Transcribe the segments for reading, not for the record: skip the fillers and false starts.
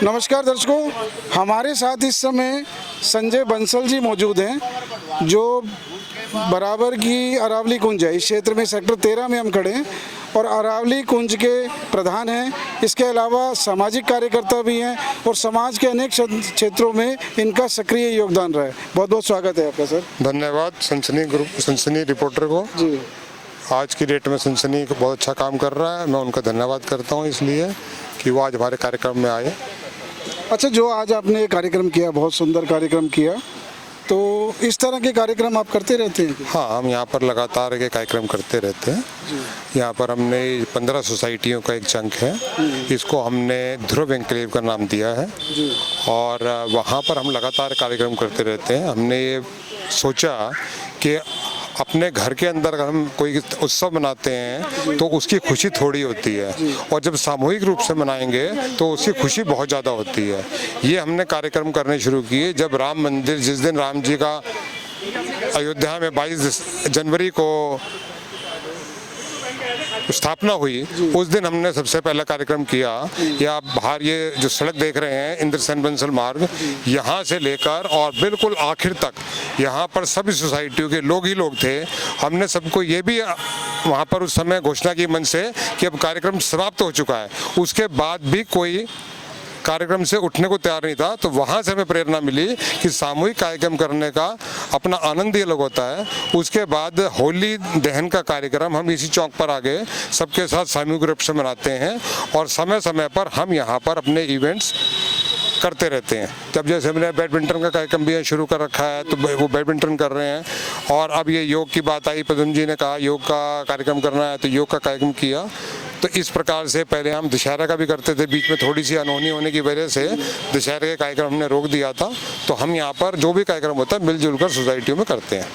नमस्कार दर्शकों, हमारे साथ इस समय संजय बंसल जी मौजूद हैं जो बराबर की अरावली कुंज है। इस क्षेत्र में सेक्टर 13 में हम खड़े हैं और अरावली कुंज के प्रधान हैं। इसके अलावा सामाजिक कार्यकर्ता भी हैं और समाज के अनेक क्षेत्रों में इनका सक्रिय योगदान रहा है। बहुत बहुत स्वागत है आपका सर। धन्यवाद सनसनी रिपोर्टर को जी। आज की डेट में सनसनी बहुत अच्छा काम कर रहा है। मैं उनका धन्यवाद करता हूं इसलिए कि वो आज हमारे कार्यक्रम में आए। अच्छा, जो आज आपने कार्यक्रम किया, बहुत सुंदर कार्यक्रम किया, तो इस तरह के कार्यक्रम आप करते रहते हैं? हाँ, हम यहाँ पर लगातार के कार्यक्रम करते रहते हैं। यहाँ पर हमने 15 सोसाइटियों का एक चंक है, इसको हमने ध्रुव एन्क्लेव का नाम दिया है और वहाँ पर हम लगातार कार्यक्रम करते रहते हैं। हमने ये सोचा कि अपने घर के अंदर अगर हम कोई उत्सव मनाते हैं तो उसकी खुशी थोड़ी होती है और जब सामूहिक रूप से मनाएंगे तो उसकी खुशी बहुत ज़्यादा होती है। ये हमने कार्यक्रम करने शुरू किए जब राम मंदिर, जिस दिन राम जी का अयोध्या में 22 जनवरी को स्थापना हुई, उस दिन हमने सबसे पहला कार्यक्रम किया। या आप बाहर ये जो सड़क देख रहे हैं इंद्रसेन बंसल मार्ग, यहाँ से लेकर और बिल्कुल आखिर तक यहाँ पर सभी सोसाइटियों के लोग ही लोग थे। हमने सबको ये भी वहाँ पर उस समय घोषणा की मन से कि अब कार्यक्रम समाप्त हो चुका है, उसके बाद भी कोई कार्यक्रम से उठने को तैयार नहीं था। तो वहाँ से हमें प्रेरणा मिली कि सामूहिक कार्यक्रम करने का अपना आनंद ही अलग होता है। उसके बाद होली दहन का कार्यक्रम हम इसी चौक पर आगे सबके साथ सामूहिक रूप से मनाते हैं और समय समय पर हम यहाँ पर अपने इवेंट्स करते रहते हैं। जब जैसे हमने बैडमिंटन का कार्यक्रम भी शुरू कर रखा है तो वो बैडमिंटन कर रहे हैं और अब ये योग की बात आई, पदम जी ने कहा योग का कार्यक्रम करना है तो योग का कार्यक्रम किया। तो इस प्रकार से पहले हम दशहरा का भी करते थे, बीच में थोड़ी सी अनहोनी होने की वजह से दशहरे के कार्यक्रम हमने रोक दिया था। तो हम यहाँ पर जो भी कार्यक्रम होता है मिलजुल कर सोसाइटियों में करते हैं।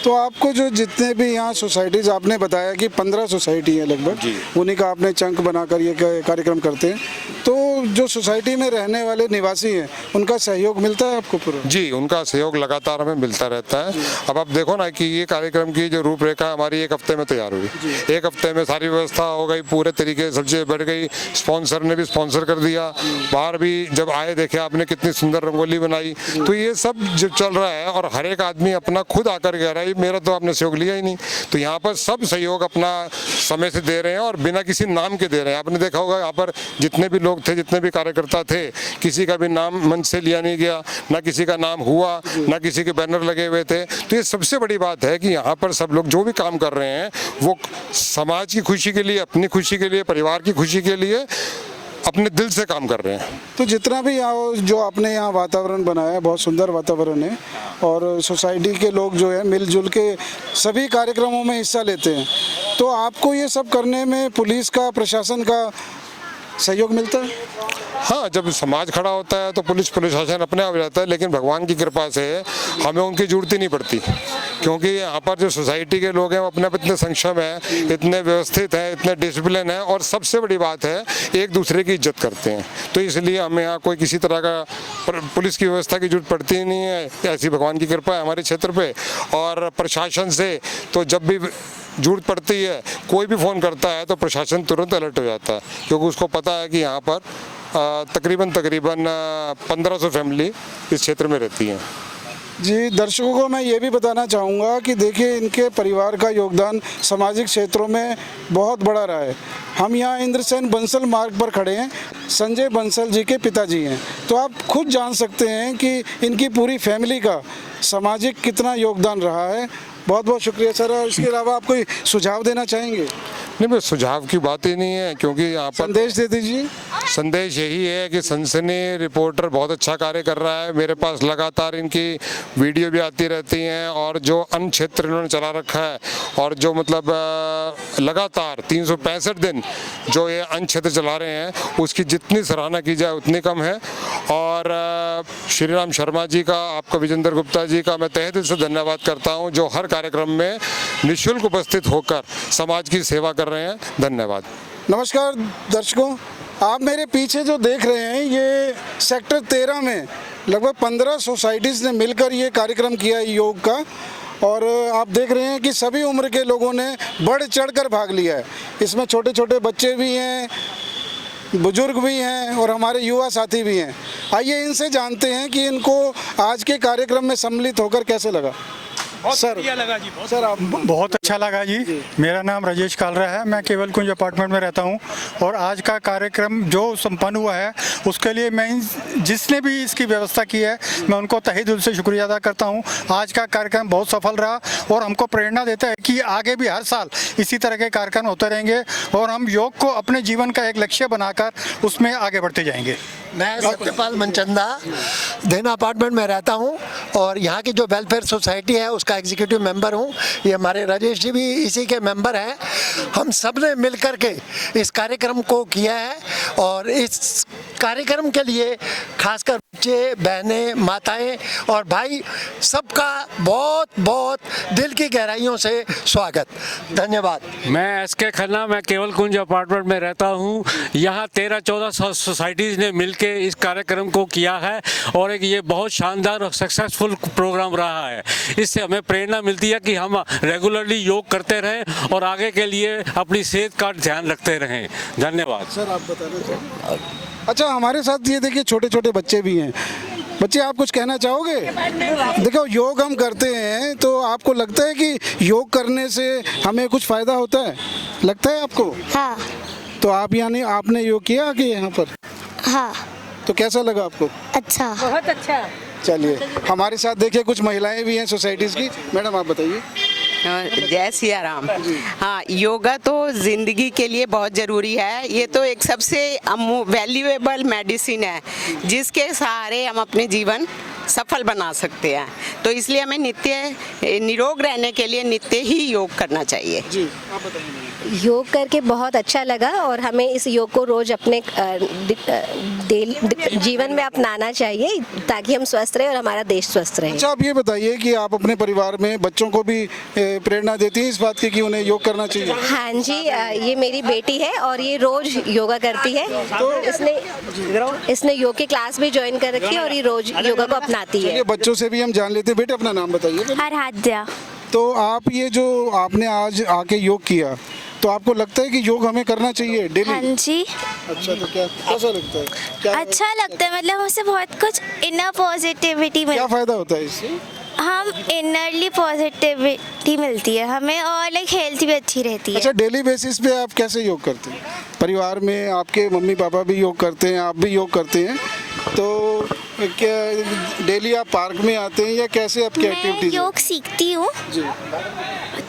तो आपको जो जितने भी यहाँ सोसाइटीज़, आपने बताया कि 15 सोसाइटी है लगभग, उन्हीं का आपने चंक बनाकर ये कार्यक्रम करते हैं, तो जो सोसाइटी में रहने वाले निवासी हैं उनका सहयोग मिलता है आपको पूरा? जी, उनका सहयोग लगातार हमें मिलता रहता है। अब आप देखो ना कि ये कार्यक्रम की जो रूपरेखा हमारी 1 हफ्ते में तैयार हुई। 1 हफ्ते में सारी व्यवस्था हो गई, पूरे तरीके से सब्जी बढ़ गई, स्पॉन्सर ने भी स्पॉन्सर कर दिया, बाहर भी जब आए देखे आपने कितनी सुंदर रंगोली बनाई। तो ये सब जो चल रहा है और हर एक आदमी अपना खुद आकर कह रहा है मेरा तो आपने सहयोग लिया ही नहीं। तो यहाँ पर सब सहयोग अपना समय से दे रहे हैं और बिना किसी नाम के दे रहे हैं। आपने देखा होगा यहाँ पर जितने भी लोग थे, जितने भी कार्यकर्ता थे, किसी का भी नाम मन से लिया नहीं गया, ना किसी का नाम हुआ, ना किसी के बैनर लगे हुए थे। तो ये सबसे बड़ी बात है कि यहाँ पर सब लोग जो भी काम कर रहे हैं वो समाज की खुशी के लिए, अपनी खुशी के लिए, परिवार की खुशी के लिए अपने दिल से काम कर रहे हैं। तो जितना भी जो आपने यहाँ वातावरण बनाया है, बहुत सुंदर वातावरण है और सोसाइटी के लोग जो है मिलजुल के सभी कार्यक्रमों में हिस्सा लेते हैं। तो आपको ये सब करने में पुलिस का, प्रशासन का सहयोग मिलता है? हाँ, जब समाज खड़ा होता है तो पुलिस प्रशासन अपने आप रहता है, लेकिन भगवान की कृपा से हमें उनकी जरूरत ही नहीं पड़ती क्योंकि यहाँ पर जो सोसाइटी के लोग हैं वो अपने इतने सक्षम हैं, इतने व्यवस्थित हैं, इतने डिसिप्लिन हैं और सबसे बड़ी बात है एक दूसरे की इज्जत करते हैं। तो इसलिए हमें यहाँ कोई किसी तरह का पुलिस की व्यवस्था की जरूरत पड़ती ही नहीं है। ऐसी भगवान की कृपा है हमारे क्षेत्र पर। और प्रशासन से तो जब भी जरूरत पड़ती है, कोई भी फ़ोन करता है तो प्रशासन तुरंत अलर्ट हो जाता है क्योंकि उसको पता है कि यहाँ पर तकरीबन 1500 फैमिली इस क्षेत्र में रहती हैं। जी, दर्शकों को मैं ये भी बताना चाहूँगा कि देखिए इनके परिवार का योगदान सामाजिक क्षेत्रों में बहुत बड़ा रहा है। हम यहाँ इंद्रसेन बंसल मार्ग पर खड़े हैं, संजय बंसल जी के पिताजी हैं। तो आप खुद जान सकते हैं कि इनकी पूरी फैमिली का सामाजिक कितना योगदान रहा है। बहुत बहुत शुक्रिया सर। और इसके अलावा आप कोई सुझाव देना चाहेंगे? नहीं, बस सुझाव की बात ही नहीं है क्योंकि यहाँ पर संदेश दे दीजिए। संदेश यही है कि सनसनी रिपोर्टर बहुत अच्छा कार्य कर रहा है। मेरे पास लगातार इनकी वीडियो भी आती रहती हैं और जो अन्य क्षेत्र इन्होंने चला रखा है और जो मतलब लगातार 365 दिन जो ये अन्य क्षेत्र चला रहे हैं उसकी जितनी सराहना की जाए उतनी कम है। और श्री राम शर्मा जी का, आपका विजेंद्र गुप्ता जी का मैं तहे दिल से धन्यवाद करता हूँ जो हर कार्यक्रम में निःशुल्क उपस्थित होकर समाज की सेवा कर रहे हैं। धन्यवाद। नमस्कार दर्शकों, आप मेरे पीछे जो देख रहे हैं ये सेक्टर 13 में लगभग 15 सोसाइटीज़ ने मिलकर ये कार्यक्रम किया है योग का। और आप देख रहे हैं कि सभी उम्र के लोगों ने बढ़ चढ़कर भाग लिया है। इसमें छोटे छोटे बच्चे भी हैं, बुजुर्ग भी हैं और हमारे युवा साथी भी हैं। आइए इनसे जानते हैं कि इनको आज के कार्यक्रम में सम्मिलित होकर कैसे लगा। सर लगा जी, सर आप बहुत अच्छा लगा जी। मेरा नाम राजेश कालरा है, मैं केवल कुंज अपार्टमेंट में रहता हूं और आज का कार्यक्रम जो संपन्न हुआ है उसके लिए मैं जिसने भी इसकी व्यवस्था की है मैं उनको तहे दिल से शुक्रिया अदा करता हूं। आज का कार्यक्रम बहुत सफल रहा और हमको प्रेरणा देता है कि आगे भी हर साल इसी तरह के कार्यक्रम होते रहेंगे और हम योग को अपने जीवन का एक लक्ष्य बनाकर उसमें आगे बढ़ते जाएंगे। मैं सत्यपाल मनचंदा देना अपार्टमेंट में रहता हूं और यहाँ की जो वेलफेयर सोसाइटी है उसका एग्जीक्यूटिव मेंबर हूं। ये हमारे राजेश जी भी इसी के मेंबर हैं। हम सब ने मिलकर के इस कार्यक्रम को किया है और इस कार्यक्रम के लिए खासकर बच्चे, बहनें, माताएं और भाई सबका बहुत बहुत दिल की गहराइयों से स्वागत। धन्यवाद। मैं एस के खन्ना, मैं केवल कुंज अपार्टमेंट में रहता हूँ। यहाँ 13-14 सोसाइटीज़ ने मिलकर इस कार्यक्रम को किया है और एक ये बहुत शानदार और सक्सेसफुल प्रोग्राम रहा है। इससे हमें प्रेरणा मिलती है कि हम रेगुलरली योग करते रहें और आगे के लिए अपनी सेहत का ध्यान रखते रहें। धन्यवाद। सर आप बताना चाहिए। अच्छा हमारे साथ ये देखिए छोटे छोटे बच्चे भी हैं। बच्चे आप कुछ कहना चाहोगे? देखो योग हम करते हैं तो आपको लगता है कि योग करने से हमें कुछ फ़ायदा होता है, लगता है आपको? हाँ। तो आप यानी आपने योग किया कि यहाँ पर? हाँ। तो कैसा लगा आपको? अच्छा, बहुत अच्छा। चलिए हमारे साथ देखिए कुछ महिलाएं भी हैं सोसाइटीज़ की। मैडम आप बताइए। जय सिया राम। हाँ, योगा तो ज़िंदगी के लिए बहुत ज़रूरी है। ये तो एक सबसे वैल्यूएबल मेडिसिन है जिसके सहारे हम अपने जीवन सफल बना सकते हैं। तो इसलिए हमें नित्य निरोग रहने के लिए नित्य ही योग करना चाहिए। जी आप बताइए। योग करके बहुत अच्छा लगा और हमें इस योग को रोज अपने जीवन में अपनाना चाहिए ताकि हम स्वस्थ रहे और हमारा देश स्वस्थ रहे। अच्छा आप ये बताइए कि आप अपने परिवार में बच्चों को भी प्रेरणा देती हैं इस बात की कि उन्हें योग करना चाहिए? हाँ जी, ये मेरी बेटी है और ये रोज योगा करती है। तो इसने योग की क्लास भी ज्वाइन कर रखी है और ये रोज योगा को अपनाती है। चलिए बच्चों से भी हम जान लेते हैं। बेटे अपना नाम बताइए। आराध्या। तो आप ये जो आपने आज आके योग किया तो आपको लगता है कि योग हमें करना चाहिए डेली? हाँ जी। अच्छा तो क्या कैसा लगता है? क्या अच्छा लगता है, मतलब हमसे बहुत कुछ इनर पॉजिटिविटी क्या मिलती फायदा होता है इससे? है। हम इनरली पॉजिटिविटी मिलती है हमें और लाइक हेल्थ भी अच्छी रहती है। अच्छा डेली बेसिस पे आप कैसे योग करते हैं? परिवार में आपके मम्मी पापा भी योग करते हैं, आप भी योग करते हैं, तो क्या डेली आप पार्क में आते हैं या कैसे आपकी मैं एक्टिविटीज? योग सीखती हूँ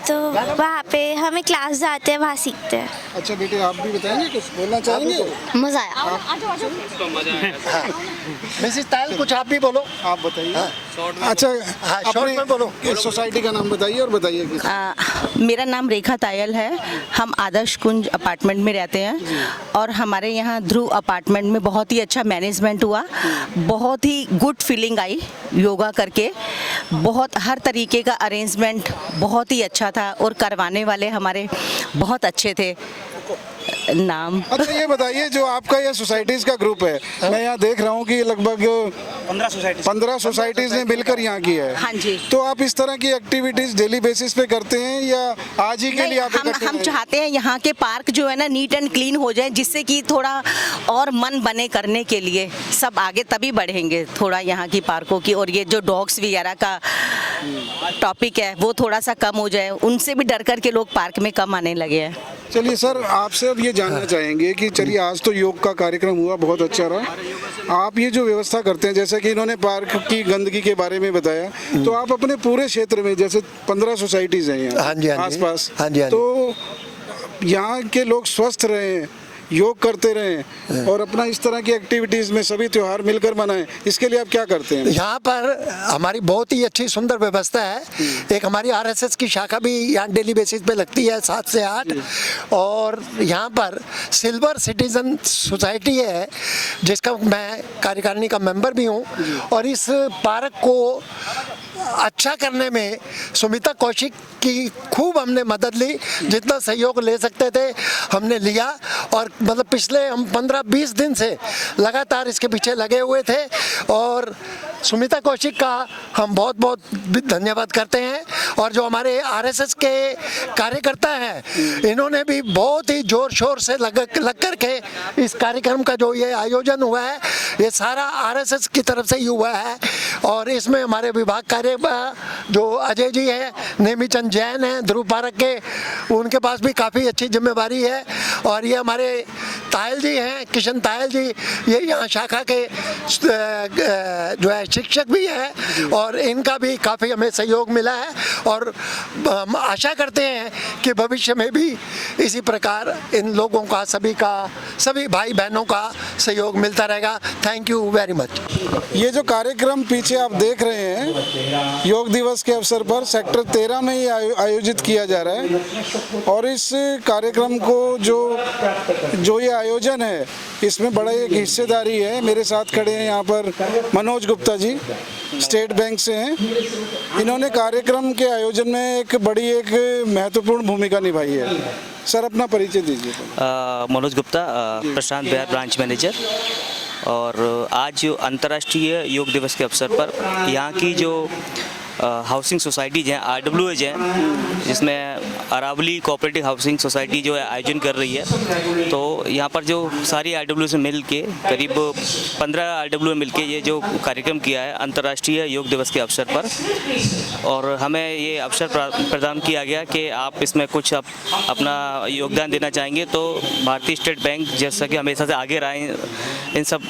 तो वहाँ पे हमें क्लास जाते हैं, वहाँ सीखते हैं। अच्छा बेटे आप भी बताएंगे, कुछ बोलना चाहेंगे? मजा आया। मिसेस तायल कुछ आप भी बोलो। आप बताइए। अच्छा शॉर्ट में बोलो। इस सोसाइटी का नाम बताइए और बताइए कि मेरा नाम रेखा तायल है। हम आदर्श कुंज अपार्टमेंट में रहते हैं और हमारे यहाँ ध्रुव अपार्टमेंट में बहुत ही अच्छा मैनेजमेंट हुआ। बहुत ही गुड फीलिंग आई योगा करके। बहुत हर तरीके का अरेंजमेंट बहुत ही अच्छा था और करवाने वाले हमारे बहुत अच्छे थे। नाम अच्छा ये बताइए जो आपका ये सोसाइटीज का ग्रुप है, मैं यहाँ देख रहा हूँ कि लगभग 15 सोसाइटीज ने मिलकर यहाँ किया है। हाँ जी। तो आप इस तरह की एक्टिविटीज डेली बेसिस पे करते हैं या आज ही के लिए आप इकट्ठे हम हैं? चाहते हैं यहाँ के पार्क जो है ना नीट एंड क्लीन हो जाए, जिससे कि थोड़ा और मन बने करने के लिए सब आगे तभी बढ़ेंगे थोड़ा यहाँ की पार्कों की। और ये जो डॉग्स वगैरह का टॉपिक है वो थोड़ा सा कम हो जाए, उनसे भी डर कर के लोग पार्क में कम आने लगे हैं। चलिए सर आपसे अब ये जानना चाहेंगे कि चलिए आज तो योग का कार्यक्रम हुआ, बहुत अच्छा रहा। आप ये जो व्यवस्था करते हैं, जैसे कि इन्होंने पार्क की गंदगी के बारे में बताया, तो आप अपने पूरे क्षेत्र में जैसे 15 सोसाइटीज हैं यहाँ हाँ जी, हाँ जी। आसपास, हाँ जी, हाँ जी। तो यहाँ के लोग स्वस्थ रहें, योग करते रहें और अपना इस तरह की एक्टिविटीज में सभी त्योहार मिलकर मनाएं, इसके लिए आप क्या करते हैं? यहाँ पर हमारी बहुत ही अच्छी सुंदर व्यवस्था है। एक हमारी आरएसएस की शाखा भी यहाँ डेली बेसिस पे लगती है 7 से 8 और यहाँ पर सिल्वर सिटीजन सोसाइटी है जिसका मैं कार्यकारिणी का मेंबर भी हूँ और इस पार्क को अच्छा करने में सुमिता कौशिक की खूब हमने मदद ली, जितना सहयोग ले सकते थे हमने लिया। और मतलब पिछले हम 15-20 दिन से लगातार इसके पीछे लगे हुए थे और सुमिता कौशिक का हम बहुत बहुत धन्यवाद करते हैं। और जो हमारे आरएसएस के कार्यकर्ता हैं, इन्होंने भी बहुत ही जोर शोर से लग करके इस कार्यक्रम का जो ये आयोजन हुआ है, ये सारा आरएसएस की तरफ से ही हुआ है। और इसमें हमारे विभाग कार्य जो अजय जी हैं, नेमीचंद जैन हैं ध्रुव पारक के, उनके पास भी काफ़ी अच्छी जिम्मेवारी है। और ये हमारे तायल जी हैं, किशन तायल जी, ये यहाँ शाखा के जो है शिक्षक भी हैं और इनका भी काफ़ी हमें सहयोग मिला है। और हम आशा करते हैं कि भविष्य में भी इसी प्रकार इन लोगों का सभी भाई बहनों का सहयोग मिलता रहेगा। Thank you very much. ये जो कार्यक्रम पीछे आप देख रहे हैं, योग दिवस के अवसर पर सेक्टर 13 में ही आयोजित किया जा रहा है। और इस कार्यक्रम को जो ये आयोजन है, इसमें बड़ा एक हिस्सेदारी है। मेरे साथ खड़े हैं यहाँ पर मनोज गुप्ता जी, स्टेट बैंक से हैं। इन्होंने कार्यक्रम के आयोजन में एक महत्वपूर्ण भूमिका निभाई है। सर, अपना परिचय दीजिए। मनोज गुप्ता, प्रशांत बिहार ब्रांच मैनेजर। और आज जो अंतर्राष्ट्रीय योग दिवस के अवसर पर यहाँ की जो हाउसिंग सोसाइटीज हैं, RWAs हैं, जिसमें अरावली कोऑपरेटिव हाउसिंग सोसाइटी जो है आयोजन कर रही है। तो यहाँ पर जो सारी RWA से मिल के करीब 15 RWA मिल के ये जो कार्यक्रम किया है अंतर्राष्ट्रीय योग दिवस के अवसर पर। और हमें ये अवसर प्रदान किया गया कि आप इसमें कुछ अपना योगदान देना चाहेंगे तो भारतीय स्टेट बैंक जैसा कि हमेशा से आगे रहा है इन सब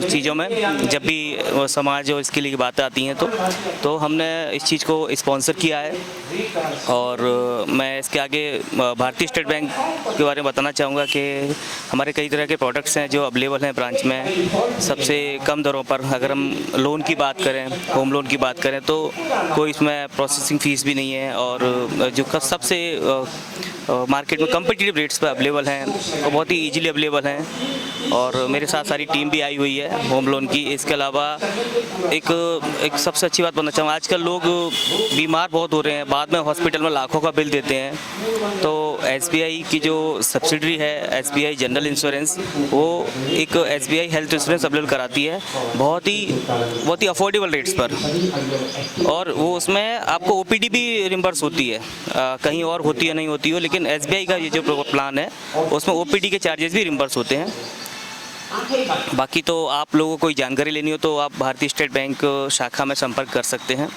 चीज़ों में, जब भी समाज और इसके लिए बातें आती हैं तो हमने इस चीज़ को स्पॉन्सर किया है। और मैं इसके आगे भारतीय स्टेट बैंक के बारे में बताना चाहूँगा कि हमारे कई तरह के प्रोडक्ट्स हैं जो अवेलेबल हैं ब्रांच में सबसे कम दरों पर। अगर हम लोन की बात करें, होम लोन की बात करें, तो कोई इसमें प्रोसेसिंग फ़ीस भी नहीं है। और जो सबसे मार्केट में कम्पिटिटिव रेट्स पर अवेलेबल हैं और बहुत ही ईजिली अवेलेबल हैं। और मेरे साथ सारी टीम भी आई हुई है होम लोन की। इसके अलावा एक सबसे अच्छी बात बोलना चाहूँगा, आजकल लोग बीमार बहुत हो रहे हैं, बाद में हॉस्पिटल में लाखों का बिल देते हैं। तो SBI की जो सब्सिडरी है, SBI जनरल इंश्योरेंस, वो एक SBI हेल्थ इंश्योरेंस अवेलेबल कराती है बहुत ही अफोर्डेबल रेट्स पर। और वो उसमें आपको OPD भी रिम्बर्स होती है, कहीं और होती है नहीं होती हो, लेकिन SBI का ये जो प्लान है उसमें OPD के चार्जेस भी रिम्बर्स होते हैं। बाकी तो आप लोगों को कोई जानकारी लेनी हो तो आप भारतीय स्टेट बैंक शाखा में संपर्क कर सकते हैं।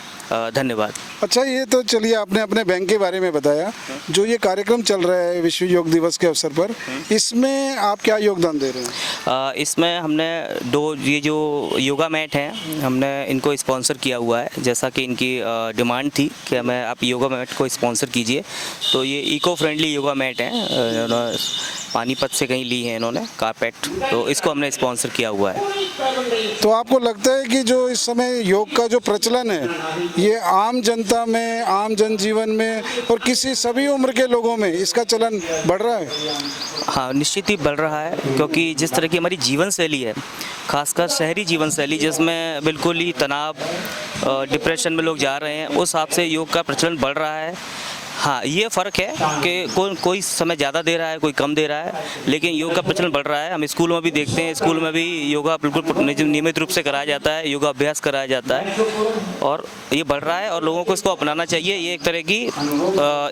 धन्यवाद। अच्छा, ये तो चलिए आपने अपने बैंक के बारे में बताया। जो ये कार्यक्रम चल रहा है विश्व योग दिवस के अवसर पर, इसमें आप क्या योगदान दे रहे हैं? इसमें हमने ये जो योगा मैट हैं, हमने इनको स्पॉन्सर किया हुआ है। जैसा कि इनकी डिमांड थी कि हमें आप योगा मैट को स्पॉन्सर कीजिए, तो ये इको फ्रेंडली योगा मैट हैं, पानीपत से कहीं ली है इन्होंने कारपेट, तो इसको हमने स्पॉन्सर किया हुआ है। तो आपको लगता है कि जो इस समय योग का जो प्रचलन है, ये आम जनता में, आम जनजीवन में और सभी उम्र के लोगों में इसका चलन बढ़ रहा है? हाँ, निश्चित ही बढ़ रहा है, क्योंकि जिस तरह की हमारी जीवन शैली है, खासकर शहरी जीवन शैली जिसमें बिल्कुल ही तनाव, डिप्रेशन में लोग जा रहे हैं, उस हिसाब से योग का प्रचलन बढ़ रहा है। हाँ, ये फ़र्क है कि कोई समय ज़्यादा दे रहा है, कोई कम दे रहा है, लेकिन योग का प्रचलन बढ़ रहा है। हम स्कूलों में भी देखते हैं, स्कूल में भी योगा बिल्कुल नियमित रूप से कराया जाता है, योगा अभ्यास कराया जाता है और ये बढ़ रहा है और लोगों को इसको अपनाना चाहिए। ये एक तरह की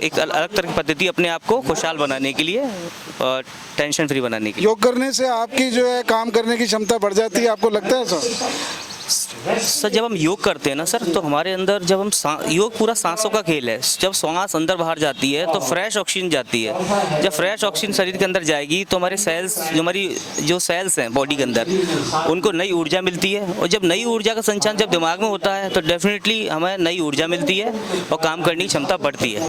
एक अलग तरह की पद्धति अपने आप को खुशहाल बनाने के लिए, टेंशन फ्री बनाने के लिए। योग करने से आपकी जो है काम करने की क्षमता बढ़ जाती है, आपको लगता है सर? जब हम योग करते हैं ना सर, तो हमारे अंदर जब हम योग पूरा सांसों का खेल है। जब सांस अंदर बाहर जाती है तो फ्रेश ऑक्सीजन जाती है। जब फ्रेश ऑक्सीजन शरीर के अंदर जाएगी तो हमारे सेल्स, हमारी जो सेल्स हैं बॉडी के अंदर, उनको नई ऊर्जा मिलती है। और जब नई ऊर्जा का संचालन जब दिमाग में होता है तो डेफिनेटली हमें नई ऊर्जा मिलती है और काम करने की क्षमता बढ़ती है।